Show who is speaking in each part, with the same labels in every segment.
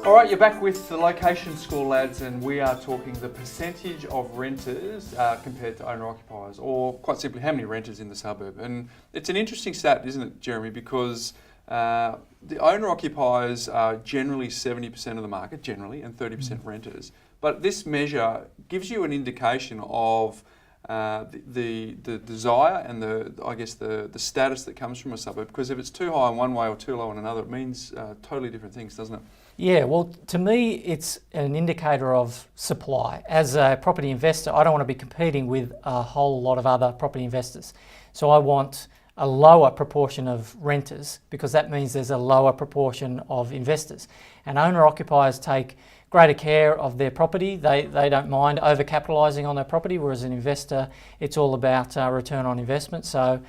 Speaker 1: All right, you're back with the location score, lads, and we are talking the percentage of renters compared to owner-occupiers, or quite simply, how many renters in the suburb. And it's an interesting stat, isn't it, Jeremy, because the owner-occupiers are generally 70% of the market, generally, and 30% renters. But this measure gives you an indication of the desire and the status that comes from a suburb, because if it's too high in one way or too low in another, it means totally different things, doesn't it?
Speaker 2: Yeah, well, to me, it's an indicator of supply. As a property investor, I don't want to be competing with a whole lot of other property investors. So I want a lower proportion of renters, because that means there's a lower proportion of investors. And owner-occupiers take greater care of their property. They don't mind over-capitalising on their property, whereas an investor, it's all about return on investment. So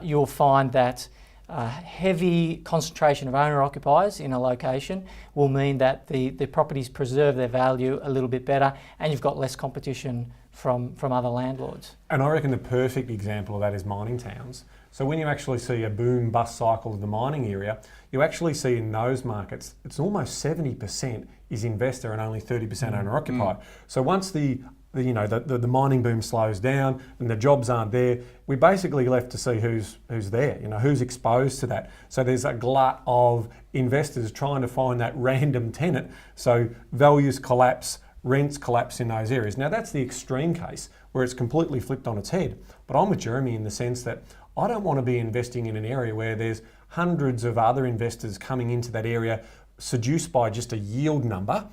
Speaker 2: you'll find that heavy concentration of owner-occupiers in a location will mean that the properties preserve their value a little bit better, and you've got less competition from other landlords.
Speaker 3: And I reckon the perfect example of that is mining towns. So when you actually see a boom-bust cycle of the mining area, you actually see in those markets, it's almost 70% is investor and only 30% owner-occupier. So once the mining boom slows down and the jobs aren't there, we're basically left to see who's there, who's exposed to that. So there's a glut of investors trying to find that random tenant. So values collapse, rents collapse in those areas. Now that's the extreme case where it's completely flipped on its head. But I'm with Jeremy in the sense that I don't want to be investing in an area where there's hundreds of other investors coming into that area seduced by just a yield number,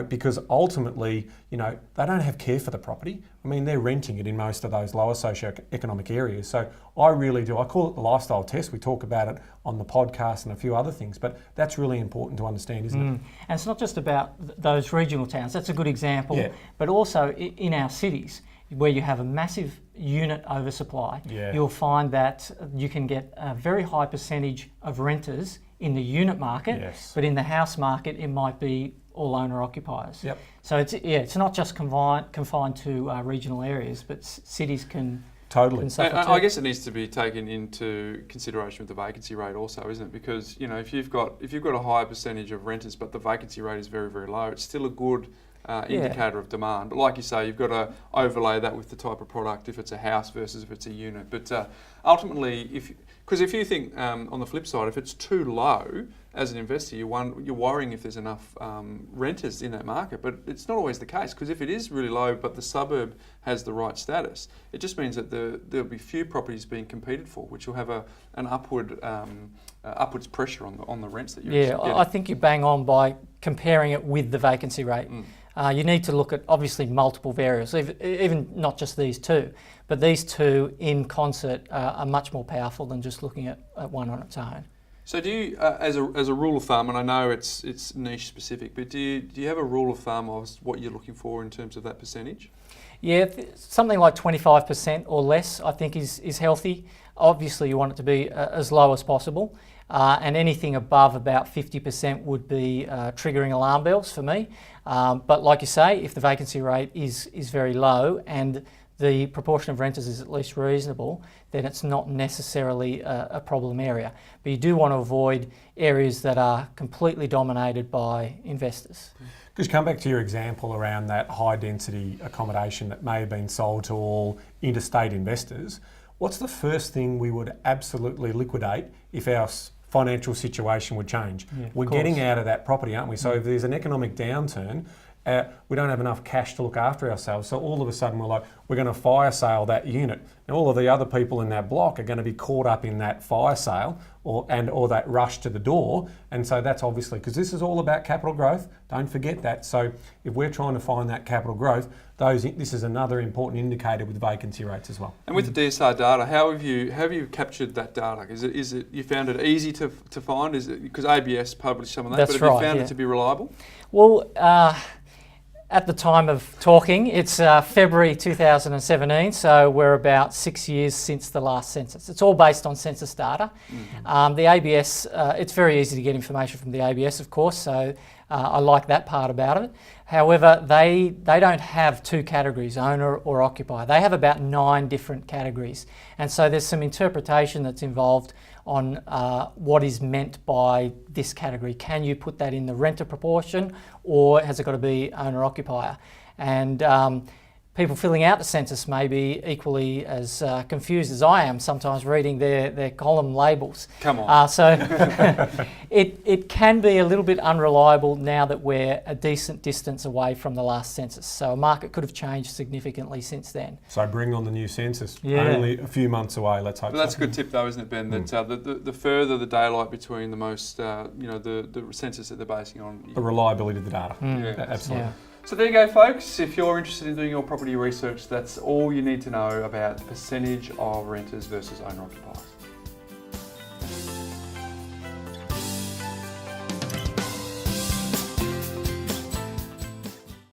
Speaker 3: because ultimately, they don't have care for the property. I mean, they're renting it in most of those lower socioeconomic areas. So I really do. I call it the lifestyle test. We talk about it on the podcast and a few other things, but that's really important to understand, isn't it?
Speaker 2: And it's not just about those regional towns. That's a good example, but also in our cities, where you have a massive unit oversupply, you'll find that you can get a very high percentage of renters in the unit market, but in the house market, it might be all owner-occupiers. So it's not just confined to regional areas, but cities can suffer too.
Speaker 1: I guess it needs to be taken into consideration with the vacancy rate also, isn't it? Because if you've got a higher percentage of renters, but the vacancy rate is very, very low, it's still a good indicator of demand. But like you say, you've got to overlay that with the type of product, if it's a house versus if it's a unit. But ultimately, because if you think on the flip side, if it's too low as an investor, you're worrying if there's enough renters in that market. But it's not always the case, because if it is really low but the suburb has the right status, it just means that there'll be few properties being competed for, which will have an upwards pressure on the rents that you're getting.
Speaker 2: I think you bang on by comparing it with the vacancy rate. You need to look at obviously multiple variables, even not just these two, but these two in concert are much more powerful than just looking at one on its own.
Speaker 1: So do you, as a rule of thumb, and I know it's niche specific, but do you have a rule of thumb of what you're looking for in terms of that percentage?
Speaker 2: Yeah, something like 25% or less I think is healthy. Obviously you want it to be as low as possible, and anything above about 50% would be triggering alarm bells for me. But like you say, if the vacancy rate is very low and the proportion of renters is at least reasonable, then it's not necessarily a problem area. But you do want to avoid areas that are completely dominated by investors.
Speaker 3: Just come back to your example around that high density accommodation that may have been sold to all interstate investors. What's the first thing we would absolutely liquidate if our financial situation would change? We're getting out of that property, aren't we? So if there's an economic downturn, we don't have enough cash to look after ourselves. So all of a sudden we're going to fire sale that unit. And all of the other people in that block are going to be caught up in that fire sale or that rush to the door. And so that's obviously, because this is all about capital growth, don't forget that. So if we're trying to find that capital growth, this is another important indicator with vacancy rates as well.
Speaker 1: And with the DSR data, how have you captured that data? Is it you found it easy to find? Is it because ABS published some of that?
Speaker 2: That's
Speaker 1: but have
Speaker 2: right,
Speaker 1: you found it to be reliable?
Speaker 2: Well, at the time of talking, it's February 2017, so we're about 6 years since the last census. It's all based on census data. The ABS, it's very easy to get information from the ABS, of course, so I like that part about it. However, they don't have two categories, owner or occupier. They have about 9 different categories. And so there's some interpretation that's involved on what is meant by this category. Can you put that in the renter proportion, or has it got to be owner-occupier? And people filling out the census may be equally as confused as I am sometimes reading their column labels.
Speaker 1: Come on.
Speaker 2: So it can be a little bit unreliable now that we're a decent distance away from the last census. So a market could have changed significantly since then.
Speaker 3: So bring on the new census.
Speaker 2: Yeah.
Speaker 3: Only a few months away, let's hope
Speaker 1: But that's
Speaker 3: so.
Speaker 1: a good tip though, isn't it, Ben? That the further the daylight between the most, the census that they're basing on.
Speaker 3: The reliability of the data.
Speaker 1: Yeah.
Speaker 3: Absolutely.
Speaker 2: Yeah.
Speaker 1: So there you go, folks. If you're interested in doing your property research, that's all you need to know about the percentage of renters versus owner-occupiers.